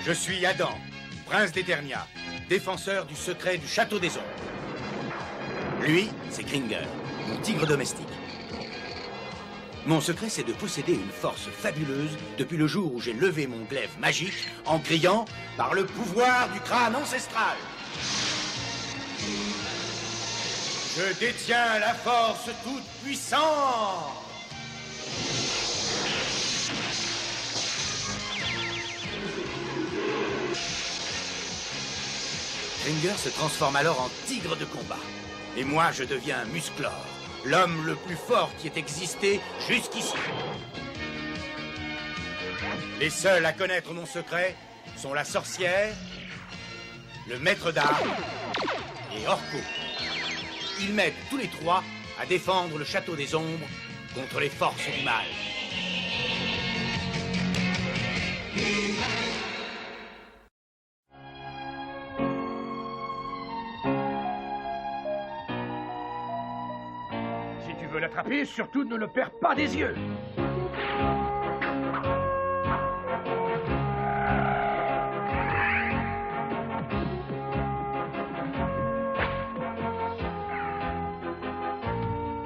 Je suis Adam, prince d'Eternia, défenseur du secret du château des ombres. Lui, c'est Kringer, mon tigre domestique. Mon secret, c'est de posséder une force fabuleuse depuis le jour où j'ai levé mon glaive magique en criant « Par le pouvoir du crâne ancestral !» Je détiens la force toute puissante. Kringer se transforme alors en tigre de combat. Et moi, je deviens Musclor, l'homme le plus fort qui ait existé jusqu'ici. Les seuls à connaître mon secret sont la sorcière, le maître d'armes et Orko. Ils m'aident tous les trois à défendre le château des ombres contre les forces du mal. Si tu veux l'attraper, surtout ne le perds pas des yeux.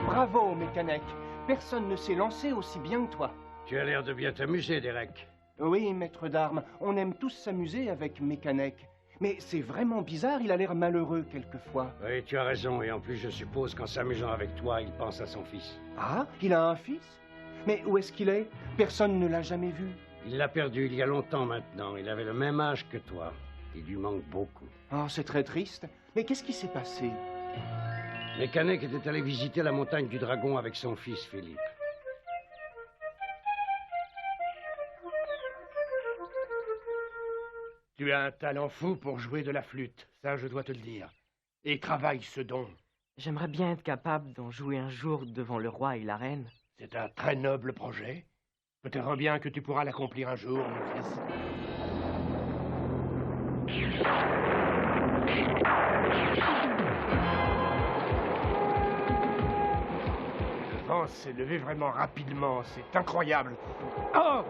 Bravo, Mekanek. Personne ne s'est lancé aussi bien que toi. Tu as l'air de bien t'amuser, Derek. Oui, maître d'armes, on aime tous s'amuser avec Mekanek. Mais c'est vraiment bizarre, il a l'air malheureux quelquefois. Oui, tu as raison, et en plus je suppose qu'en s'amusant avec toi, il pense à son fils. Ah, il a un fils? Mais où est-ce qu'il est? Personne ne l'a jamais vu. Il l'a perdu il y a longtemps maintenant, il avait le même âge que toi. Il lui manque beaucoup. Oh, c'est très triste. Mais qu'est-ce qui s'est passé? Mekanek était allé visiter la montagne du dragon avec son fils, Philippe. Tu as un talent fou pour jouer de la flûte, ça je dois te le dire. Et travaille ce don. J'aimerais bien être capable d'en jouer un jour devant le roi et la reine. C'est un très noble projet. Peut-être bien que tu pourras l'accomplir un jour, mon fils. Le vent s'est levé vraiment rapidement, c'est incroyable. Oh!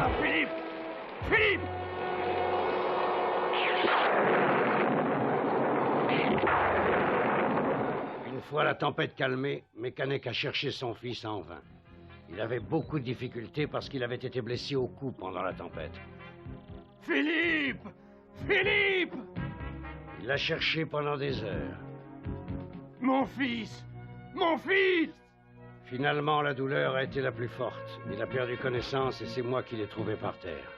Ah, Philippe! Philippe! Une fois la tempête calmée, Mekanek a cherché son fils en vain. Il avait beaucoup de difficultés parce qu'il avait été blessé au cou pendant la tempête. Philippe! Philippe! Il l'a cherché pendant des heures. Mon fils! Mon fils! Finalement, la douleur a été la plus forte. Il a perdu connaissance et c'est moi qui l'ai trouvé par terre.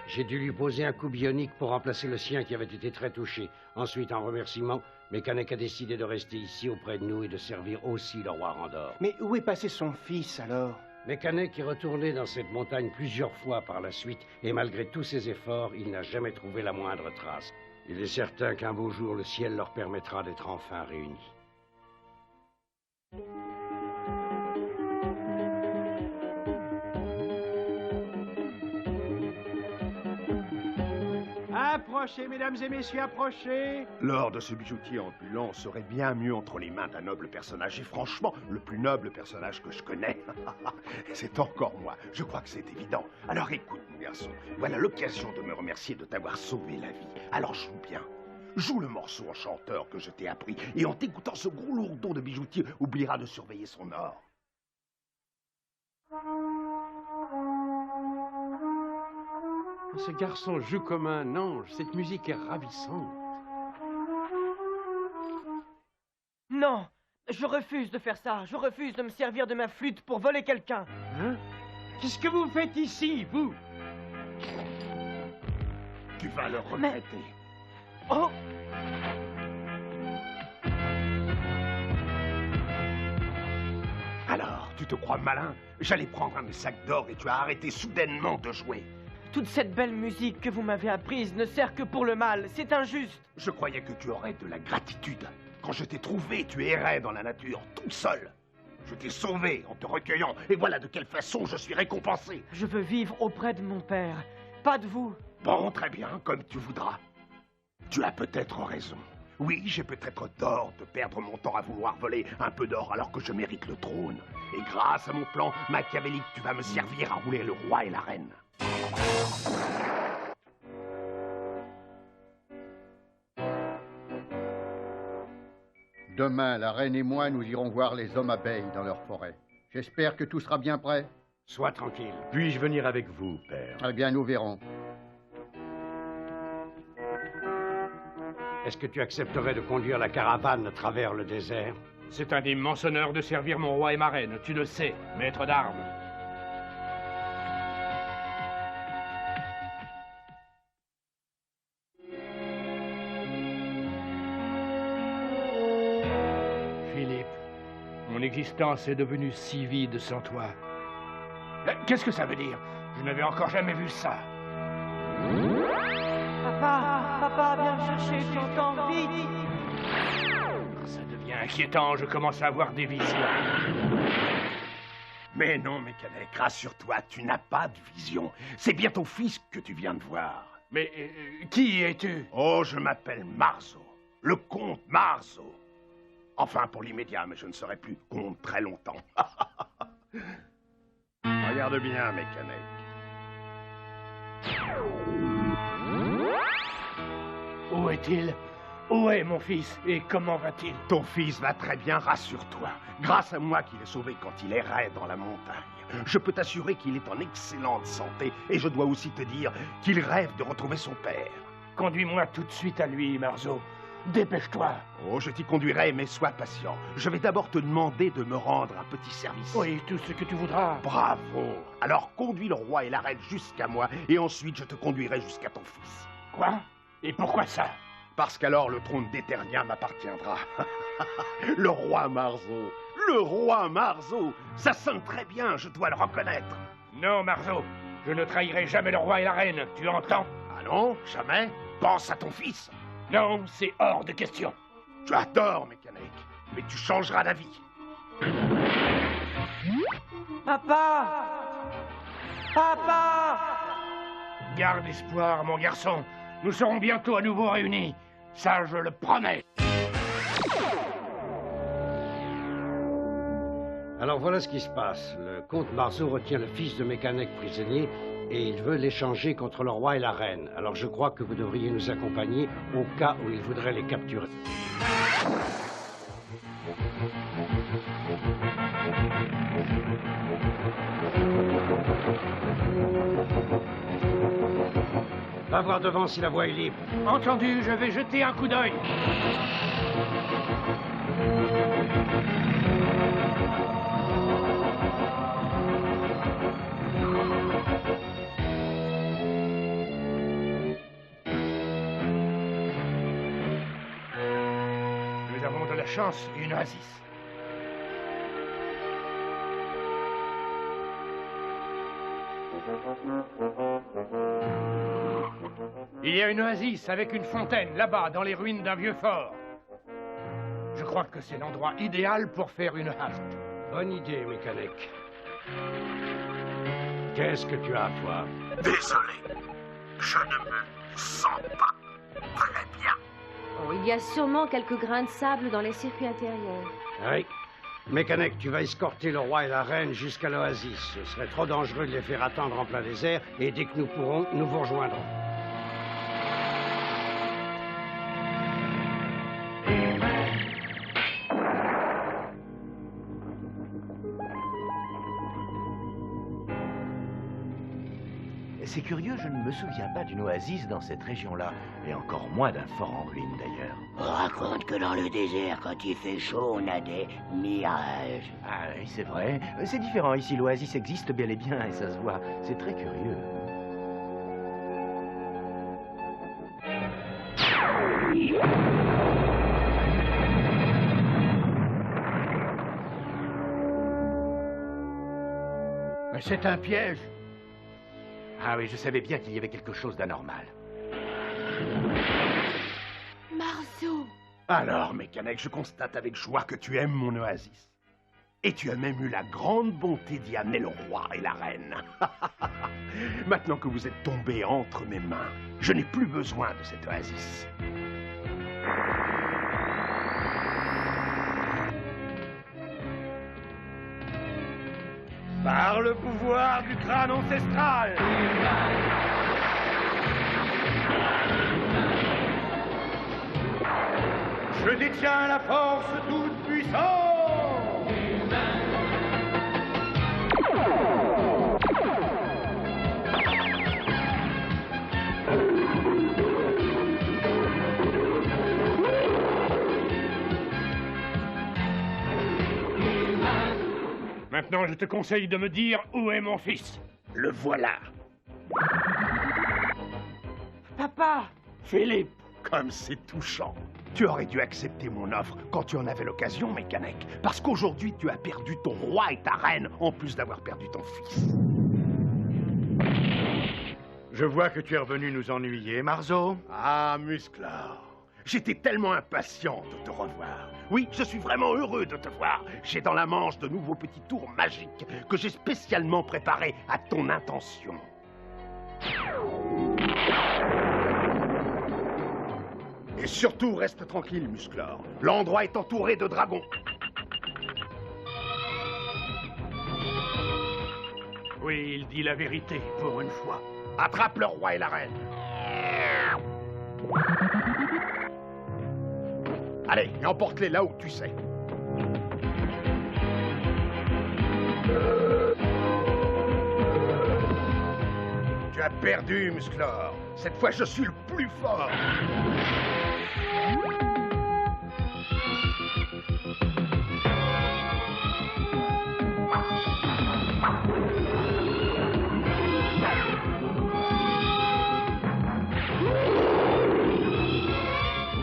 J'ai dû lui poser un coup bionique pour remplacer le sien qui avait été très touché. Ensuite, en remerciement, Mekanek a décidé de rester ici auprès de nous et de servir aussi le roi Randor. Mais où est passé son fils, alors? Mekanek est retourné dans cette montagne plusieurs fois par la suite, et malgré tous ses efforts, il n'a jamais trouvé la moindre trace. Il est certain qu'un beau jour, le ciel leur permettra d'être enfin réunis. Approchez, mesdames et messieurs, approchez. L'or de ce bijoutier ambulant serait bien mieux entre les mains d'un noble personnage. Et franchement, le plus noble personnage que je connais, c'est encore moi. Je crois que c'est évident. Alors écoute, mon garçon, voilà l'occasion de me remercier de t'avoir sauvé la vie. Alors joue bien. Joue le morceau enchanteur que je t'ai appris. Et en t'écoutant, ce gros lourdeau de bijoutier oubliera de surveiller son or. Ce garçon joue comme un ange. Cette musique est ravissante. Non, je refuse de faire ça. Je refuse de me servir de ma flûte pour voler quelqu'un. Hein? Qu'est-ce que vous faites ici, vous? Tu vas le regretter. Oh! Alors, tu te crois malin? J'allais prendre un de mes sacs d'or et tu as arrêté soudainement de jouer. Toute cette belle musique que vous m'avez apprise ne sert que pour le mal. C'est injuste. Je croyais que tu aurais de la gratitude. Quand je t'ai trouvé, tu errais dans la nature, tout seul. Je t'ai sauvé en te recueillant, et voilà de quelle façon je suis récompensé. Je veux vivre auprès de mon père, pas de vous. Bon, très bien, comme tu voudras. Tu as peut-être raison. Oui, j'ai peut-être tort de perdre mon temps à vouloir voler un peu d'or alors que je mérite le trône. Et grâce à mon plan machiavélique, tu vas me servir à rouler le roi et la reine. Demain, la reine et moi, nous irons voir les hommes abeilles dans leur forêt. J'espère que tout sera bien prêt. Sois tranquille. Puis-je venir avec vous, père? Eh bien, nous verrons. Est-ce que tu accepterais de conduire la caravane à travers le désert? C'est un immense honneur de servir mon roi et ma reine, tu le sais, maître d'armes. Philippe, mon existence est devenue si vide sans toi. Qu'est-ce que ça veut dire? Je n'avais encore jamais vu ça. Papa, viens me chercher, tu entends, vite! Ça devient inquiétant, je commence à avoir des visions. Mais non, Mekanek, rassure-toi, tu n'as pas de vision. C'est bien ton fils que tu viens de voir. Mais qui es-tu? Oh, je m'appelle Marzo, le comte Marzo. Enfin, pour l'immédiat, mais je ne serai plus comte très longtemps. Regarde bien, Mekanek. Où est-il? Où est mon fils? Et comment va-t-il? Ton fils va très bien, rassure-toi. Grâce à moi qui l'ai sauvé quand il errait dans la montagne. Je peux t'assurer qu'il est en excellente santé. Et je dois aussi te dire qu'il rêve de retrouver son père. Conduis-moi tout de suite à lui, Marzo. Dépêche-toi. Oh, je t'y conduirai, mais sois patient. Je vais d'abord te demander de me rendre un petit service. Oui, tout ce que tu voudras. Bravo. Alors conduis le roi et la reine jusqu'à moi, et ensuite je te conduirai jusqu'à ton fils. Quoi? Et pourquoi ça? Parce qu'alors le trône d'Eternia m'appartiendra. Le roi Marzo. Le roi Marzo. Ça sonne très bien, je dois le reconnaître. Non, Marzo. Je ne trahirai jamais le roi et la reine, tu entends? Ah non, jamais? Pense à ton fils. Non, c'est hors de question. Tu as tort, Mekanek, mais tu changeras d'avis. Papa! Papa! Garde espoir, mon garçon. Nous serons bientôt à nouveau réunis. Ça, je le promets. Alors voilà ce qui se passe. Le comte Marzo retient le fils de Mekanek prisonnier et il veut l'échanger contre le roi et la reine. Alors je crois que vous devriez nous accompagner au cas où il voudrait les capturer. Va voir devant si la voie est libre. Entendu, je vais jeter un coup d'œil. Nous avons de la chance, une oasis. Il y a une oasis avec une fontaine là-bas, dans les ruines d'un vieux fort. Je crois que c'est l'endroit idéal pour faire une halte. Bonne idée, Mekanek. Qu'est-ce que tu as, toi? Désolé, je ne me sens pas très bien. Oh, il y a sûrement quelques grains de sable dans les circuits intérieurs. Oui. Mekanek, tu vas escorter le roi et la reine jusqu'à l'oasis. Ce serait trop dangereux de les faire attendre en plein désert, et dès que nous pourrons, nous vous rejoindrons. C'est curieux, je ne me souviens pas d'une oasis dans cette région-là, et encore moins d'un fort en ruine d'ailleurs. On raconte que dans le désert, quand il fait chaud, on a des mirages. Ah oui, c'est vrai. C'est différent ici, l'oasis existe bel et bien, et ça se voit. C'est très curieux. Mais c'est un piège. Ah oui, je savais bien qu'il y avait quelque chose d'anormal. Marzo! Alors, Mekanek, je constate avec joie que tu aimes mon oasis. Et tu as même eu la grande bonté d'y amener le roi et la reine. Maintenant que vous êtes tombés entre mes mains, je n'ai plus besoin de cette oasis. Par le pouvoir du crâne ancestral. Je détiens la force toute puissante. Maintenant, je te conseille de me dire où est mon fils. Le voilà. Papa! Philippe. Comme c'est touchant. Tu aurais dû accepter mon offre quand tu en avais l'occasion, Mekanek. Parce qu'aujourd'hui, tu as perdu ton roi et ta reine, en plus d'avoir perdu ton fils. Je vois que tu es revenu nous ennuyer, Marzo. Ah, Musclor. J'étais tellement impatient de te revoir. Oui, je suis vraiment heureux de te voir. J'ai dans la manche de nouveaux petits tours magiques que j'ai spécialement préparés à ton intention. Et surtout, reste tranquille, Musclor. L'endroit est entouré de dragons. Oui, il dit la vérité, pour une fois. Attrape le roi et la reine. Allez, et emporte-les là où tu sais. Tu as perdu, Musclor. Cette fois, je suis le plus fort.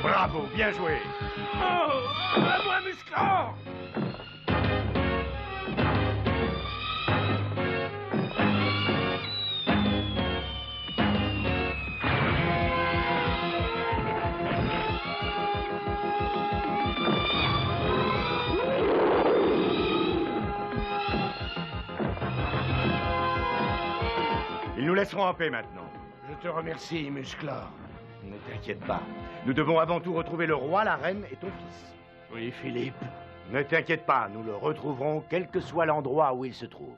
Bravo, bien joué. Oh, à moi, Musclor! Ils nous laisseront en paix maintenant. Je te remercie, Musclor. Ne t'inquiète pas. Nous devons avant tout retrouver le roi, la reine et ton fils. Oui, Philippe. Ne t'inquiète pas, nous le retrouverons quel que soit l'endroit où il se trouve.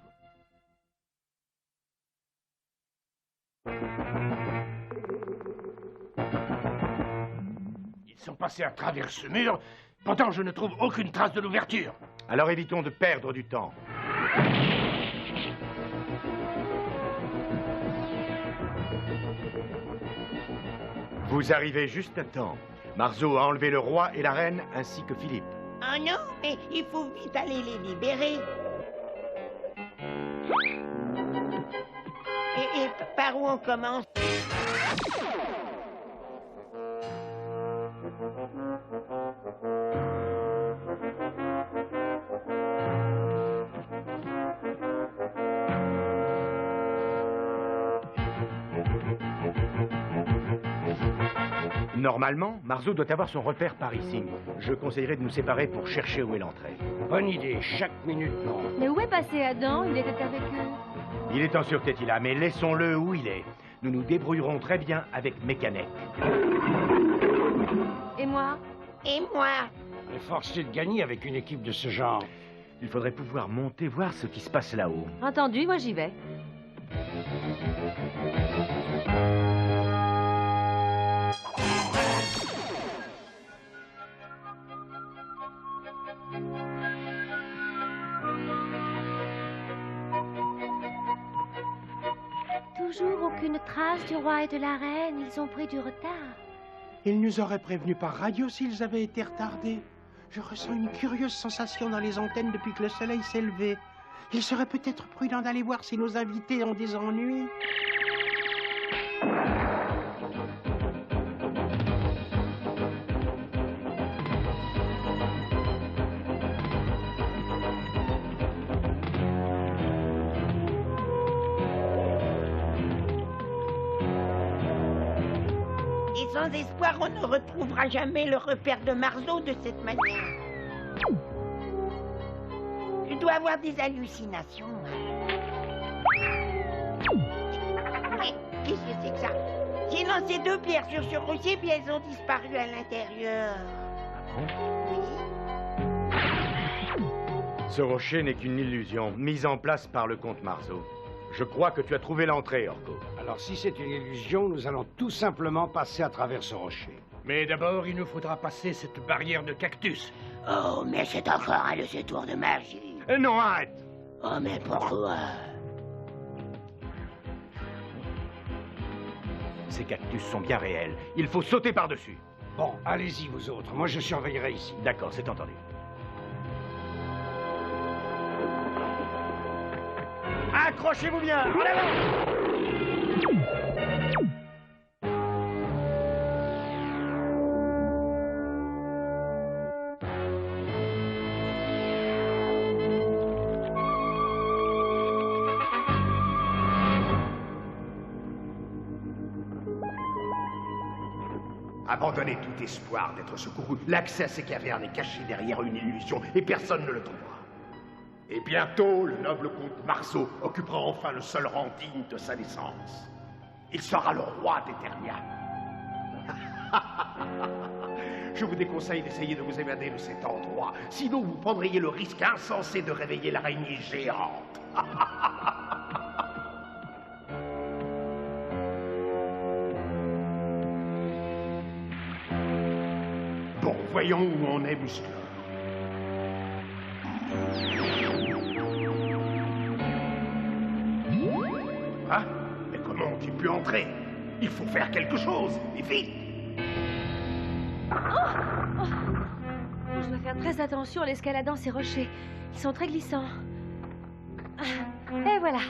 Ils sont passés à travers ce mur. Pourtant, je ne trouve aucune trace de l'ouverture. Alors évitons de perdre du temps. Vous arrivez juste à temps. Marzo a enlevé le roi et la reine, ainsi que Philippe. Oh non, mais il faut vite aller les libérer. Et par où on commence? Normalement, Marzo doit avoir son repère par ici. Je conseillerais de nous séparer pour chercher où est l'entrée. Bonne idée, chaque minute compte. Mais où est passé Adam? Il était avec eux. Il est en sûreté, Tila, mais laissons-le où il est. Nous nous débrouillerons très bien avec Mekanek. Et moi? Et moi? On est forcé de gagner avec une équipe de ce genre. Il faudrait pouvoir monter voir ce qui se passe là-haut. Entendu, moi j'y vais. Toujours aucune trace du roi et de la reine. Ils ont pris du retard. Ils nous auraient prévenus par radio s'ils avaient été retardés. Je ressens une curieuse sensation dans les antennes depuis que le soleil s'est levé. Il serait peut-être prudent d'aller voir si nos invités ont des ennuis. Et sans espoir, on ne retrouvera jamais le repère de Marzo de cette manière. Tu dois avoir des hallucinations. Mais qu'est-ce que c'est que ça? J'ai lancé 2 pierres sur ce rocher, puis elles ont disparu à l'intérieur. Oui. Ce rocher n'est qu'une illusion, mise en place par le comte Marceau. Je crois que tu as trouvé l'entrée, Orko. Alors si c'est une illusion, nous allons tout simplement passer à travers ce rocher. Mais d'abord, il nous faudra passer cette barrière de cactus. Oh, mais c'est encore un de ces tours de magie. Non, arrête! Oh, mais pourquoi? Ces cactus sont bien réels. Il faut sauter par-dessus. Bon, allez-y vous autres. Moi je surveillerai ici. D'accord, c'est entendu. Accrochez-vous bien! En avant! Abandonnez tout espoir d'être secouru. L'accès à ces cavernes est caché derrière une illusion et personne ne le trouvera. Et bientôt, le noble comte Marceau occupera enfin le seul rang digne de sa naissance. Il sera le roi d'Eternia. Je vous déconseille d'essayer de vous évader de cet endroit, sinon vous prendriez le risque insensé de réveiller l'araignée géante. Bon, voyons où on est, Musclor. Ah, mais comment ont-ils pu entrer? Il faut faire quelque chose, et vite! Je dois faire très attention en escaladant ces rochers. Ils sont très glissants. Et voilà.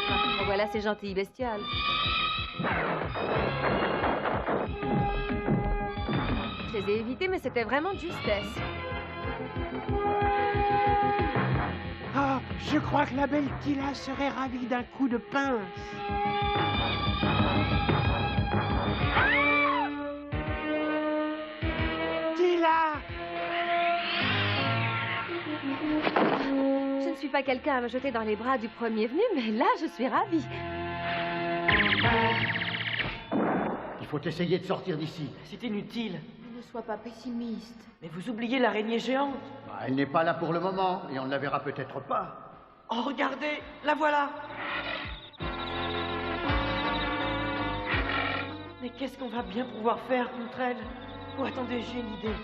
Oh, voilà ces gentilles bestioles. Je les ai évités, mais c'était vraiment de justesse. Ah, je crois que la belle Tila serait ravie d'un coup de pince. Tila! Je ne suis pas quelqu'un à me jeter dans les bras du premier venu, mais là, je suis ravie. Il faut essayer de sortir d'ici. C'est inutile. Ne sois pas pessimiste. Mais vous oubliez l'araignée géante. Bah, elle n'est pas là pour le moment, et on ne la verra peut-être pas. Oh, regardez, la voilà. Mais qu'est-ce qu'on va bien pouvoir faire contre elle? Oh, attendez, j'ai une idée.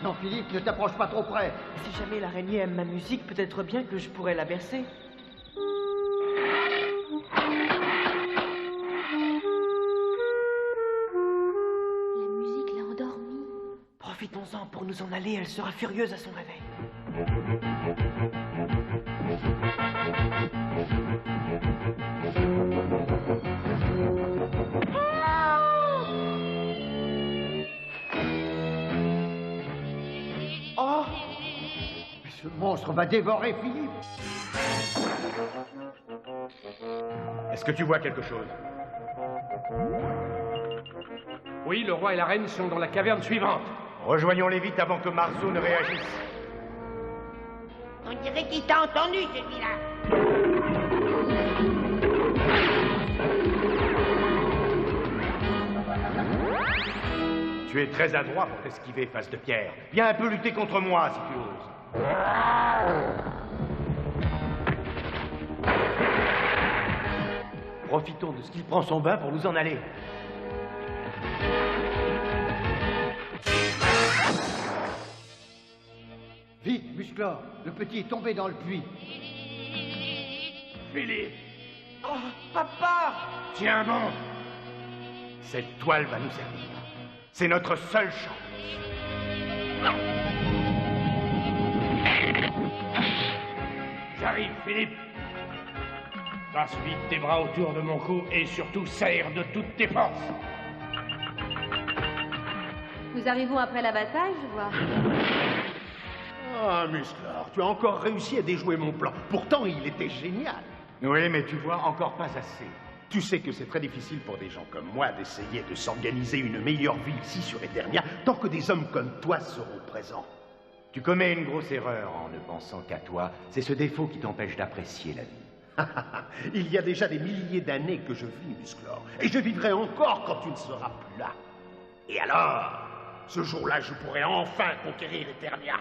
Non, Philippe, ne t'approche pas trop près. Si jamais l'araignée aime ma musique, peut-être bien que je pourrais la bercer. La musique l'a endormie. Profitons-en pour nous en aller, elle sera furieuse à son réveil. Oh! Ce monstre va dévorer Philippe. Est-ce que tu vois quelque chose? Oui, le roi et la reine sont dans la caverne suivante. Rejoignons-les vite avant que Marceau ne réagisse. On dirait qu'il t'a entendu, celui-là. Tu es très adroit pour t'esquiver face de pierre. Viens un peu lutter contre moi, si tu oses. Profitons de ce qu'il prend son bain pour nous en aller. Vite, Musclor, le petit est tombé dans le puits. Philippe, Oh, papa! Tiens bon. Cette toile va nous servir. C'est notre seule chance. j'arrive, Philippe. Passe vite tes bras autour de mon cou et surtout serre de toutes tes forces. Nous arrivons après la bataille, je vois. Ah, Musclor, tu as encore réussi à déjouer mon plan. Pourtant, il était génial. Oui, mais tu vois, encore pas assez. Tu sais que c'est très difficile pour des gens comme moi d'essayer de s'organiser une meilleure vie ici sur Eternia tant que des hommes comme toi seront présents. Tu commets une grosse erreur en ne pensant qu'à toi. C'est ce défaut qui t'empêche d'apprécier la vie. Il y a déjà des milliers d'années que je vis, Musclor, et je vivrai encore quand tu ne seras plus là. Et alors, Ce jour-là, je pourrai enfin conquérir Eternia.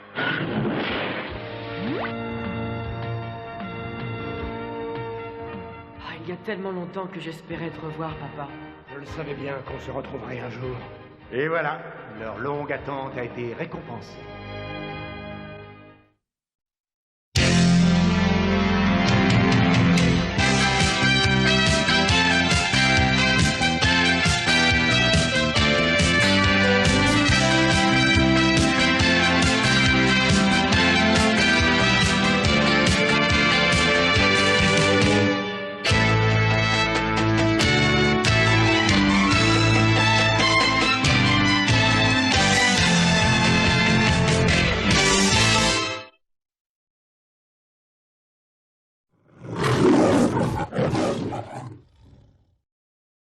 Ah, il y a tellement longtemps que j'espérais te revoir, papa. Je le savais bien qu'on se retrouverait un jour. Et voilà, leur longue attente a été récompensée.